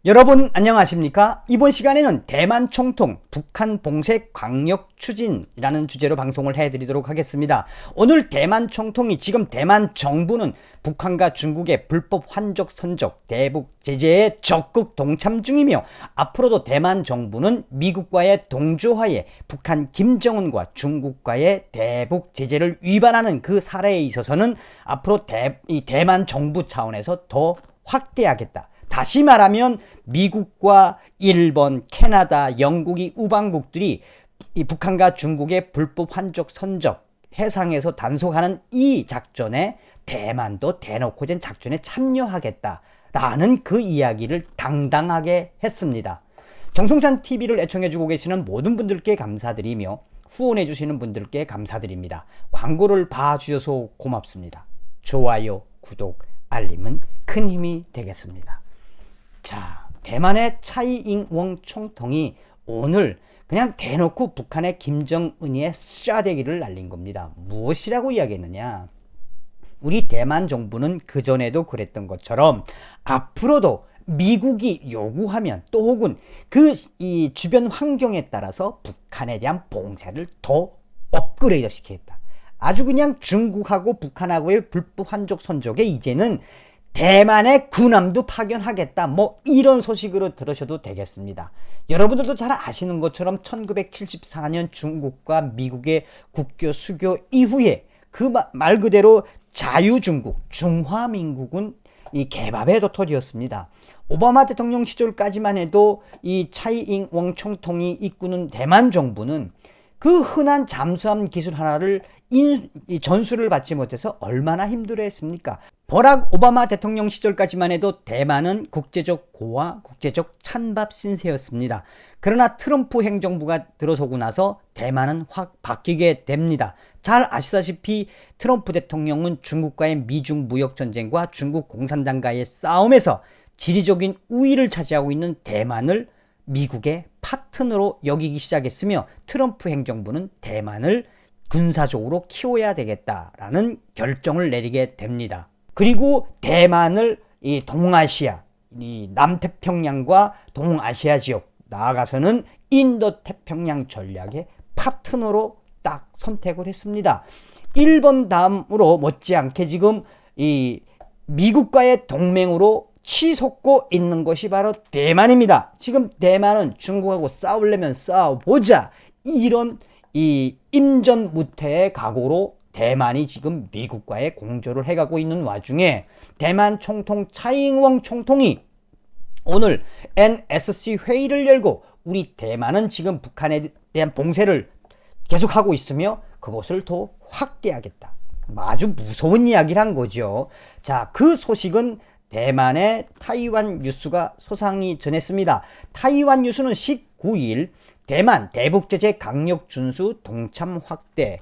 여러분 안녕하십니까? 이번 시간에는 대만 총통, 북한 봉쇄 강력 추진이라는 주제로 방송을 해드리도록 하겠습니다. 오늘 대만 총통이 지금 대만 정부는 북한과 중국의 불법 환적 선적, 대북 제재에 적극 동참 중이며 앞으로도 대만 정부는 미국과의 동조하에 북한 김정은과 중국과의 대북 제재를 위반하는 그 사례에 있어서는 앞으로 대만 정부 차원에서 더 확대하겠다. 다시 말하면 미국과 일본, 캐나다, 영국이 우방국들이 이 북한과 중국의 불법 환적 선적 해상에서 단속하는 이 작전에 대만도 대놓고 된 작전에 참여하겠다라는 그 이야기를 당당하게 했습니다. 정승찬 TV를 애청해주고 계시는 모든 분들께 감사드리며 후원해주시는 분들께 감사드립니다. 광고를 봐주셔서 고맙습니다. 좋아요, 구독, 알림은 큰 힘이 되겠습니다. 자, 대만의 차이잉웡 총통이 오늘 그냥 대놓고 북한의 김정은이의 쏴대기를 날린 겁니다. 무엇이라고 이야기했느냐? 우리 대만 정부는 그전에도 그랬던 것처럼 앞으로도 미국이 요구하면 또 혹은 이 주변 환경에 따라서 북한에 대한 봉쇄를 더 업그레이드 시키겠다. 아주 그냥 중국하고 북한하고의 불법 환적 선적에 이제는 대만의 군함도 파견하겠다. 뭐 이런 소식으로 들으셔도 되겠습니다. 여러분들도 잘 아시는 것처럼 1974년 중국과 미국의 국교 수교 이후에 그 말 그대로 자유중국, 중화민국은 이 개밥의 도토리였습니다. 오바마 대통령 시절까지만 해도 이 차이잉웡 총통이 이끄는 대만 정부는 그 흔한 잠수함 기술 하나를 전수를 받지 못해서 얼마나 힘들어했습니까? 버락 오바마 대통령 시절까지만 해도 대만은 국제적 고와 국제적 찬밥 신세였습니다. 그러나 트럼프 행정부가 들어서고 나서 대만은 확 바뀌게 됩니다. 잘 아시다시피 트럼프 대통령은 중국과의 미중 무역전쟁과 중국 공산당과의 싸움에서 지리적인 우위를 차지하고 있는 대만을 미국의 파트너로 여기기 시작했으며 트럼프 행정부는 대만을 군사적으로 키워야 되겠다라는 결정을 내리게 됩니다. 그리고 대만을 이 동아시아, 이 남태평양과 동아시아 지역, 나아가서는 인도태평양 전략의 파트너로 딱 선택을 했습니다. 일본 다음으로 못지않게 지금 이 미국과의 동맹으로 치솟고 있는 것이 바로 대만입니다. 지금 대만은 중국하고 싸우려면 싸워보자, 이런 이 임전무태의 각오로 대만이 지금 미국과의 공조를 해가고 있는 와중에 대만 총통 차이잉웡 총통이 오늘 NSC 회의를 열고 우리 대만은 지금 북한에 대한 봉쇄를 계속하고 있으며 그것을 더 확대하겠다. 아주 무서운 이야기를 한 거죠. 자, 그 소식은 대만의 타이완 뉴스가 소상히 전했습니다. 타이완 뉴스는 19일 대만 대북제재 강력 준수 동참 확대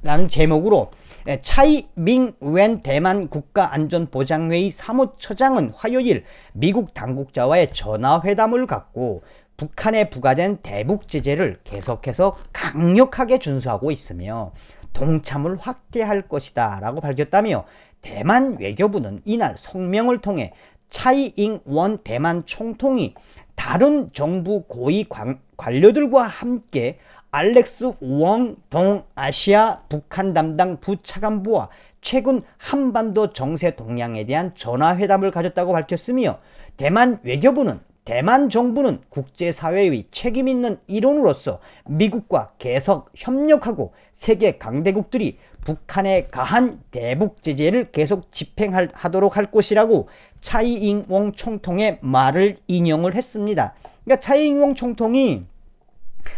라는 제목으로 차이밍웬 대만 국가안전보장회의 사무처장은 화요일 미국 당국자와의 전화회담을 갖고 북한에 부과된 대북제재를 계속해서 강력하게 준수하고 있으며 동참을 확대할 것이다 라고 밝혔다며 대만 외교부는 이날 성명을 통해 차이잉원 대만 총통이 다른 정부 고위 관료들과 함께 알렉스 웡 동아시아 북한 담당 부차관보와 최근 한반도 정세 동향에 대한 전화회담을 가졌다고 밝혔으며 대만 외교부는 대만 정부는 국제사회의 책임있는 일원으로서 미국과 계속 협력하고 세계 강대국들이 북한에 가한 대북 제재를 계속 집행하도록 할 것이라고 차이잉웡 총통의 말을 인용을 했습니다. 그러니까 차이잉웡 총통이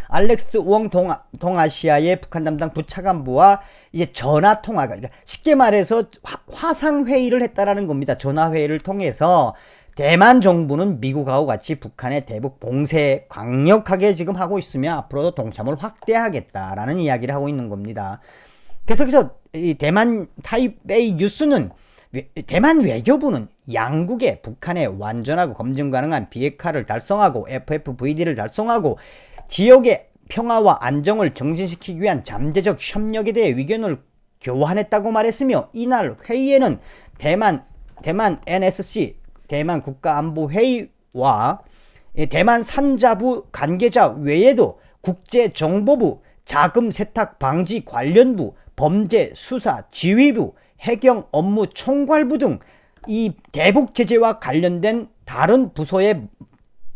알렉스 웡 동아시아의 북한 담당 부차관보와 이제 전화 통화, 그러니까 쉽게 말해서 화상 회의를 했다라는 겁니다. 전화 회의를 통해서 대만 정부는 미국하고 같이 북한의 대북 봉쇄 강력하게 지금 하고 있으며 앞으로도 동참을 확대하겠다라는 이야기를 하고 있는 겁니다. 계속해서 이 대만 타이베이 뉴스는 대만 외교부는 양국의 북한의 완전하고 검증 가능한 비핵화를 달성하고 FFVD를 달성하고 지역의 평화와 안정을 정진시키기 위한 잠재적 협력에 대해 의견을 교환했다고 말했으며 이날 회의에는 대만 NSC 대만 국가안보회의 정부와 대만 산자부 관계자 외에도 국제정보부, 자금세탁방지 관련부, 범죄수사 지휘부, 해경 업무 총괄부 등 이 대북 제재와 관련된 다른 부서의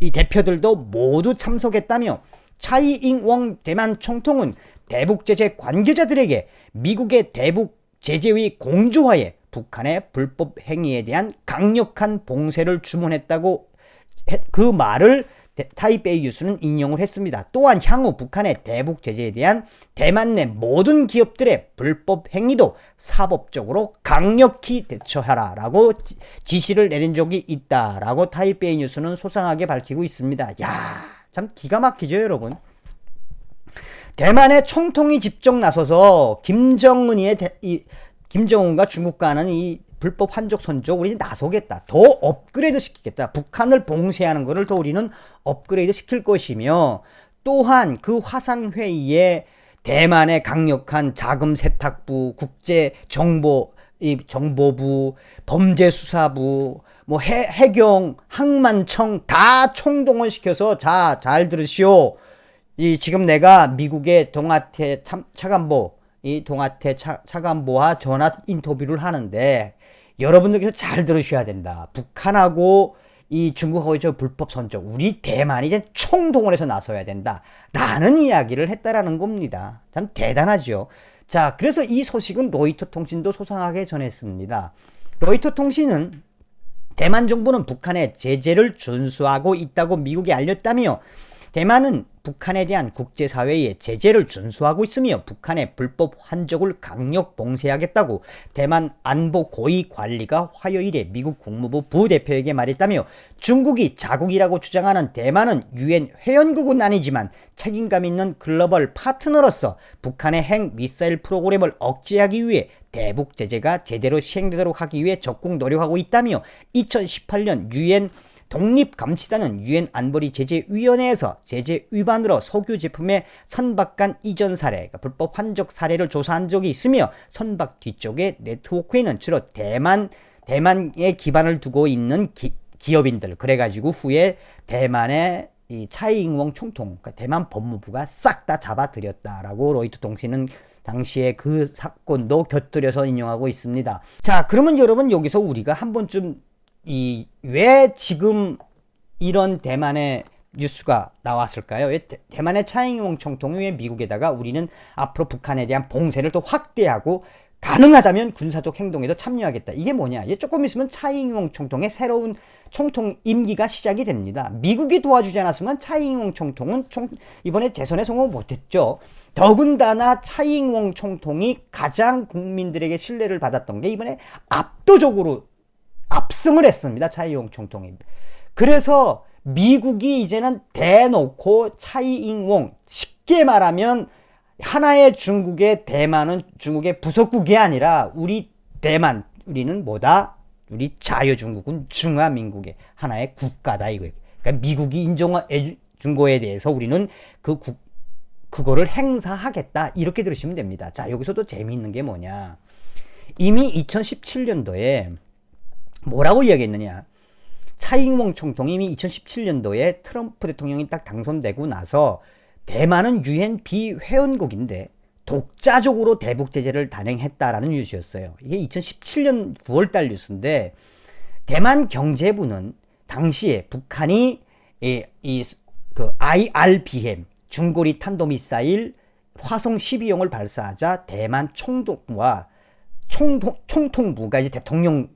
이 대표들도 모두 참석했다며 차이잉웡 대만 총통은 대북 제재 관계자들에게 미국의 대북 제재의 공조하에 북한의 불법 행위에 대한 강력한 봉쇄를 주문했다고 그 말을 타이베이 뉴스는 인용을 했습니다. 또한 향후 북한의 대북 제재에 대한 대만 내 모든 기업들의 불법 행위도 사법적으로 강력히 대처하라 라고 지시를 내린 적이 있다라고 타이베이 뉴스는 소상하게 밝히고 있습니다. 야, 참 기가 막히죠, 여러분. 대만의 총통이 직접 나서서 김정은과 중국과는 이 불법 한족 선족 우리 나서겠다. 더 업그레이드 시키겠다. 북한을 봉쇄하는 것을 더 우리는 업그레이드 시킬 것이며, 또한 그 화상회의에 대만의 강력한 자금세탁부, 국제정보부, 범죄수사부, 뭐 해경, 항만청 다 총동원 시켜서 잘 들으시오. 지금 내가 미국의 동아태 차관보와 전화 인터뷰를 하는데 여러분들께서 잘 들으셔야 된다. 북한하고 이 중국하고의 저 불법 선적, 우리 대만이 이제 총동원해서 나서야 된다 라는 이야기를 했다라는 겁니다. 참 대단하죠. 자, 그래서 이 소식은 로이터 통신도 소상하게 전했습니다. 로이터 통신은 대만 정부는 북한의 제재를 준수하고 있다고 미국에 알렸다며, 대만은 북한에 대한 국제사회의 제재를 준수하고 있으며 북한의 불법 환적을 강력 봉쇄하겠다고 대만 안보 고위 관리가 화요일에 미국 국무부 부대표에게 말했다며, 중국이 자국이라고 주장하는 대만은 유엔 회원국은 아니지만 책임감 있는 글로벌 파트너로서 북한의 핵 미사일 프로그램을 억제하기 위해 대북 제재가 제대로 시행되도록 하기 위해 적극 노력하고 있다며, 2018년 유엔 독립감시단은 유엔 안보리 제재위원회에서 제재 위반으로 석유 제품의 선박간 이전 사례, 그러니까 불법 환적 사례를 조사한 적이 있으며, 선박 뒤쪽의 네트워크에는 주로 대만에 기반을 두고 있는 기업인들, 그래가지고 후에 대만의 이 차이잉웡 총통, 그러니까 대만 법무부가 싹 다 잡아들였다라고 로이터 통신은 당시에 그 사건도 곁들여서 인용하고 있습니다. 자, 그러면 여러분 여기서 우리가 한 번쯤 왜 지금 이런 대만의 뉴스가 나왔을까요? 왜 대만의 차이잉웡 총통이 왜 미국에다가 우리는 앞으로 북한에 대한 봉쇄를 더 확대하고 가능하다면 군사적 행동에도 참여하겠다. 이게 뭐냐? 이제 조금 있으면 차이잉웡 총통의 새로운 총통 임기가 시작이 됩니다. 미국이 도와주지 않았으면 차이잉웡 총통은 이번에 재선에 성공 못했죠. 더군다나 차이잉웡 총통이 가장 국민들에게 신뢰를 받았던 게 이번에 압도적으로 압승을 했습니다. 차이잉웡 총통이. 그래서 미국이 이제는 대놓고 차이잉웡, 쉽게 말하면 하나의 대만은 중국의 부속국이 아니라 우리 대만, 우리는 뭐다? 우리 자유중국은 중화민국의 하나의 국가다 이거예요. 그러니까 미국이 인정해 준 거에 대해서 우리는 그거를 행사하겠다 이렇게 들으시면 됩니다. 자, 여기서도 재미있는 게 뭐냐? 이미 2017년도에 뭐라고 이야기했느냐? 차이잉웡 총통이 이미 2017년도에 트럼프 대통령이 딱 당선되고 나서 대만은 유엔 비회원국인데 독자적으로 대북 제재를 단행했다라는 뉴스였어요. 이게 2017년 9월달 뉴스인데, 대만 경제부는 당시에 북한이 IRBM 중거리 탄도미사일 화성 12형을 발사하자 대만 총통부가 이제 대통령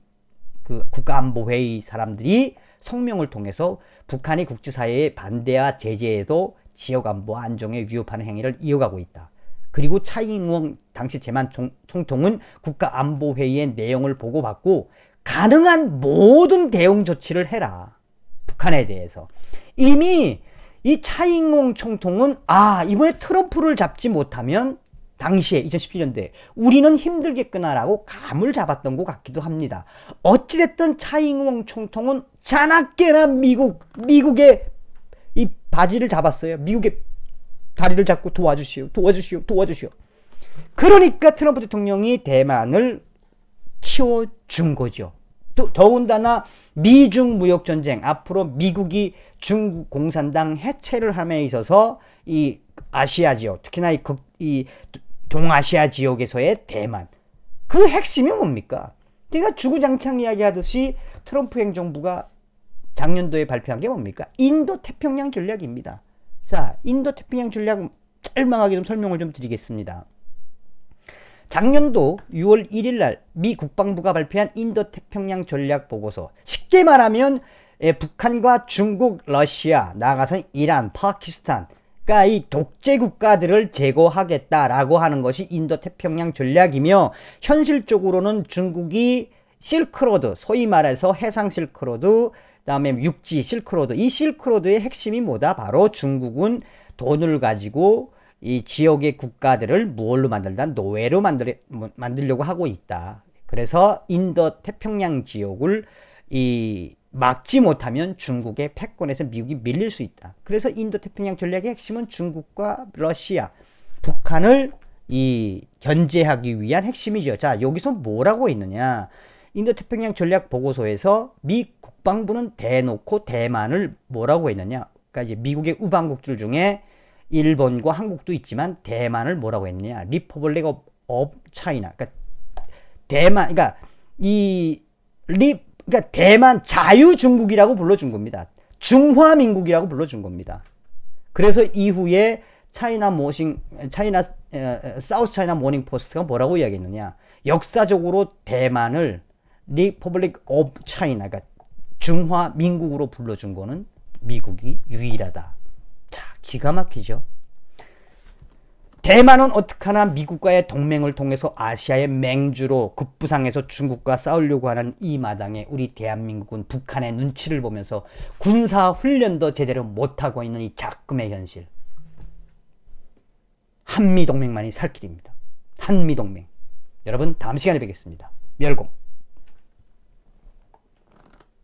국가안보회의 사람들이 성명을 통해서 북한이 국제사회의 반대와 제재에도 지역안보 안정에 위협하는 행위를 이어가고 있다. 그리고 차이잉웡 당시 대만 총통은 국가안보회의의 내용을 보고받고 가능한 모든 대응 조치를 해라. 북한에 대해서. 이미 이 차이잉웡 총통은 이번에 트럼프를 잡지 못하면 당시에 2017년도에 우리는 힘들겠구나라고 감을 잡았던 것 같기도 합니다. 어찌됐든 차이잉웡 총통은 자나깨나 미국의 이 바지를 잡았어요. 미국의 다리를 잡고 도와주시오. 그러니까 트럼프 대통령이 대만을 키워준 거죠. 더군다나 미중 무역전쟁, 앞으로 미국이 중국 공산당 해체를 함에 있어서 이 아시아 지역, 특히나 이 동아시아 지역에서의 대만, 그 핵심이 뭡니까? 제가 주구장창 이야기하듯이 트럼프 행정부가 작년도에 발표한 게 뭡니까? 인도 태평양 전략입니다. 자, 인도 태평양 전략 짤막하게 좀 설명을 좀 드리겠습니다. 작년도 6월 1일 날 미 국방부가 발표한 인도 태평양 전략 보고서, 쉽게 말하면 북한과 중국, 러시아, 나아가서 이란, 파키스탄, 그러니까 이 독재 국가들을 제거하겠다라고 하는 것이 인도 태평양 전략이며, 현실적으로는 중국이 실크로드, 소위 말해서 해상 실크로드, 그다음에 육지 실크로드, 이 실크로드의 핵심이 뭐다? 바로 중국은 돈을 가지고 이 지역의 국가들을 무엇로 만들다? 노예로 만들려고 하고 있다. 그래서 인도 태평양 지역을 막지 못하면 중국의 패권에서 미국이 밀릴 수 있다. 그래서 인도 태평양 전략의 핵심은 중국과 러시아, 북한을 견제하기 위한 핵심이죠. 자, 여기서 뭐라고 있느냐? 인도 태평양 전략 보고서에서 미 국방부는 대놓고 대만을 뭐라고 했느냐? 그러니까 이제 미국의 우방국들 중에 일본과 한국도 있지만 대만을 뭐라고 했느냐? 리퍼블릭 오브 차이나. 그러니까 대만, 그러니까 그러니까 대만 자유중국이라고 불러준 겁니다. 중화민국이라고 불러준 겁니다. 그래서 이후에 사우스 차이나 모닝 포스트가 뭐라고 이야기했느냐? 역사적으로 대만을 리퍼블릭 오브 차이나, 그러니까 중화민국으로 불러준 거는 미국이 유일하다. 자, 기가 막히죠. 대만은 어떡하나 미국과의 동맹을 통해서 아시아의 맹주로 급부상해서 중국과 싸우려고 하는 이 마당에 우리 대한민국은 북한의 눈치를 보면서 군사훈련도 제대로 못하고 있는 이 작금의 현실. 한미동맹만이 살 길입니다. 한미동맹. 여러분, 다음 시간에 뵙겠습니다. 멸공.